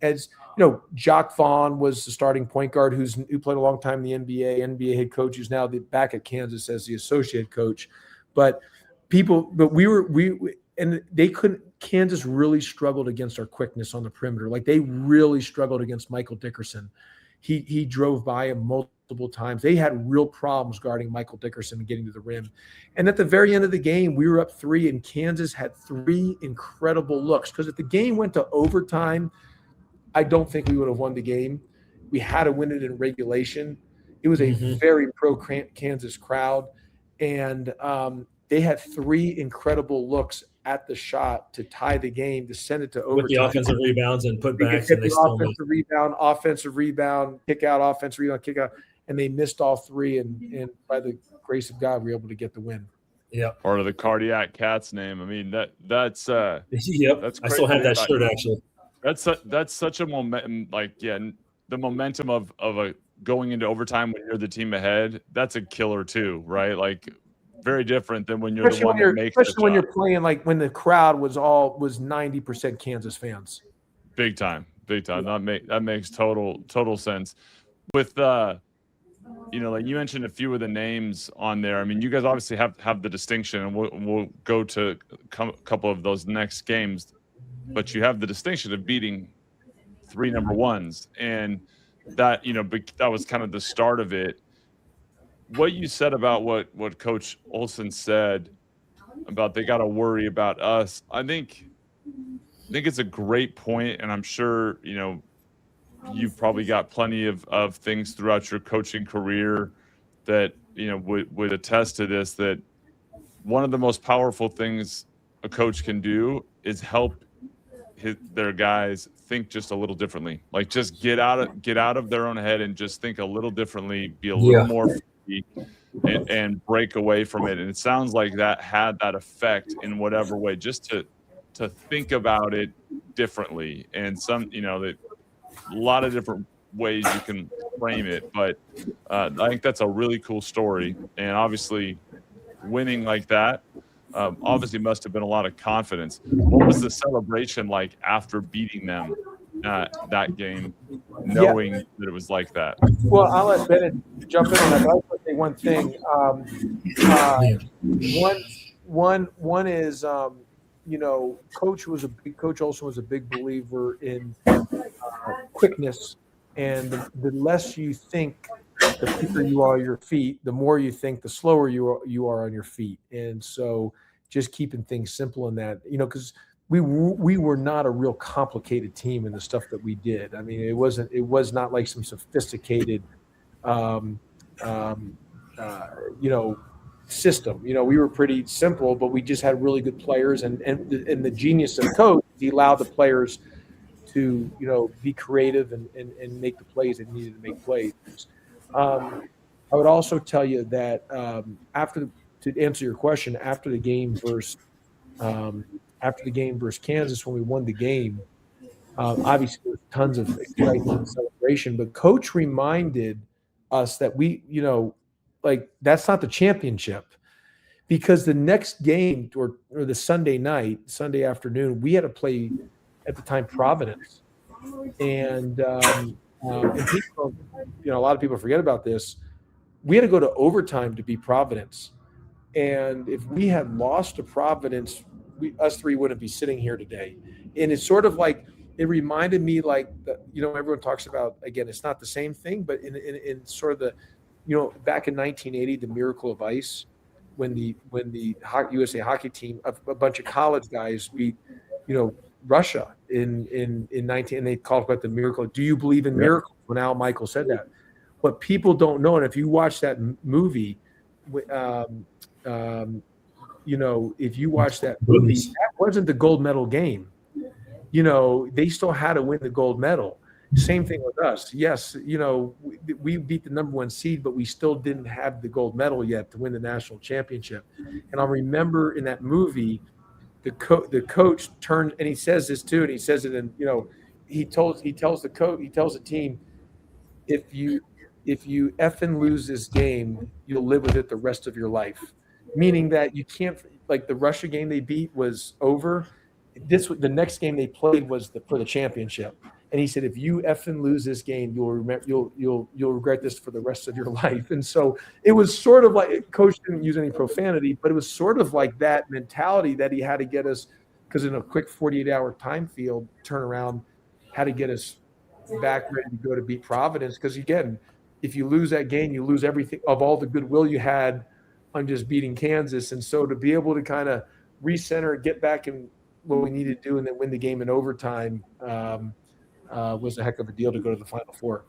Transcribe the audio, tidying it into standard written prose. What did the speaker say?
as you know, Jacques Vaughn was the starting point guard who played a long time in the NBA head coach, who's now back at Kansas as the associate coach. But they couldn't. Kansas really struggled against our quickness on the perimeter. Like they really struggled against Michael Dickerson. He drove by him multiple times. They had real problems guarding Michael Dickerson and getting to the rim. And at the very end of the game, we were up 3, and Kansas had 3 incredible looks. Because if the game went to overtime, I don't think we would have won the game. We had to win it in regulation. It was a very pro-Kansas crowd. And they had 3 incredible looks at the shot to tie the game, to send it to overtime. With the offensive rebounds and putbacks. And they offensive rebound, kick out, offensive rebound, kick out. And they missed all 3. And by the grace of God, we were able to get the win. Yeah. Part of the Cardiac Cats name. I mean, that's yep. That's I still have that shirt, actually. That's such a momentum. Like, the momentum of a going into overtime when you're the team ahead, that's a killer too, right? Like, very different than when you're the one that makes the shot. Especially when you're playing like when the crowd was 90% Kansas fans. Big time. That makes total sense. With like you mentioned a few of the names on there. I mean, you guys obviously have the distinction, and we'll go to a couple of those next games, but you have the distinction of beating 3 number ones, and that that was kind of the start of it. What you said about what Coach Olson said about they got to worry about us, I think it's a great point, and I'm sure you've probably got plenty of things throughout your coaching career that would attest to this, that one of the most powerful things a coach can do is help their guys think just a little differently. Like, just get out of their own head and just think a little differently, be a little more free, and break away from it. And it sounds like that had that effect in whatever way, just to think about it differently. And a lot of different ways you can frame it, but I think that's a really cool story. And obviously winning like that obviously must have been a lot of confidence. What was the celebration like after beating them that game, knowing that it was like that? Well, I'll let Bennett jump in on that. But I want to say one thing. One is, Coach Olson was a big believer in quickness, and the less you think, the quicker you are on your feet. The more you think, the slower you are on your feet. And so, just keeping things simple in that, because we were not a real complicated team in the stuff that we did. I mean, it was not like some sophisticated, system. We were pretty simple, but we just had really good players, and the genius of the coach, he allowed the players to be creative and make the plays they needed to make plays. I would also tell you that to answer your question, after the game versus Kansas, when we won the game, obviously there was tons of excitement and celebration, but Coach reminded us that that's not the championship, because the next game or the Sunday afternoon, we had to play, at the time, Providence, and people, a lot of people forget about this. We had to go to overtime to beat Providence, and if we had lost to Providence, us 3 wouldn't be sitting here today. And it's sort of like, it reminded me, like, everyone talks about, again, it's not the same thing, but in sort of the, back in 1980, the Miracle of Ice, when the USA hockey team, a bunch of college guys beat, Russia in 19, and they called it the miracle. Do you believe in miracles? When Al Michael said that. What people don't know, and if you watch that movie, if you watch that movie, that wasn't the gold medal game. They still had to win the gold medal. Same thing with us. Yes, we beat the number 1 seed, but we still didn't have the gold medal yet to win the national championship. And I remember in that movie, the coach turned, and he says this too, and he says it in, he tells the team, if you effing lose this game, you'll live with it the rest of your life. Meaning that you can't, like, the Russia game they beat was over. The next game they played was for the championship. And he said, if you effing lose this game, you'll regret this for the rest of your life. And so it was sort of like, Coach didn't use any profanity, but it was sort of like that mentality that he had to get us, because in a quick 48-hour time field turnaround, had to get us back ready to go to beat Providence. Because again, if you lose that game, you lose everything of all the goodwill you had on just beating Kansas. And so to be able to kind of recenter, get back in what we needed to do, and then win the game in overtime, was a heck of a deal to go to the Final Four.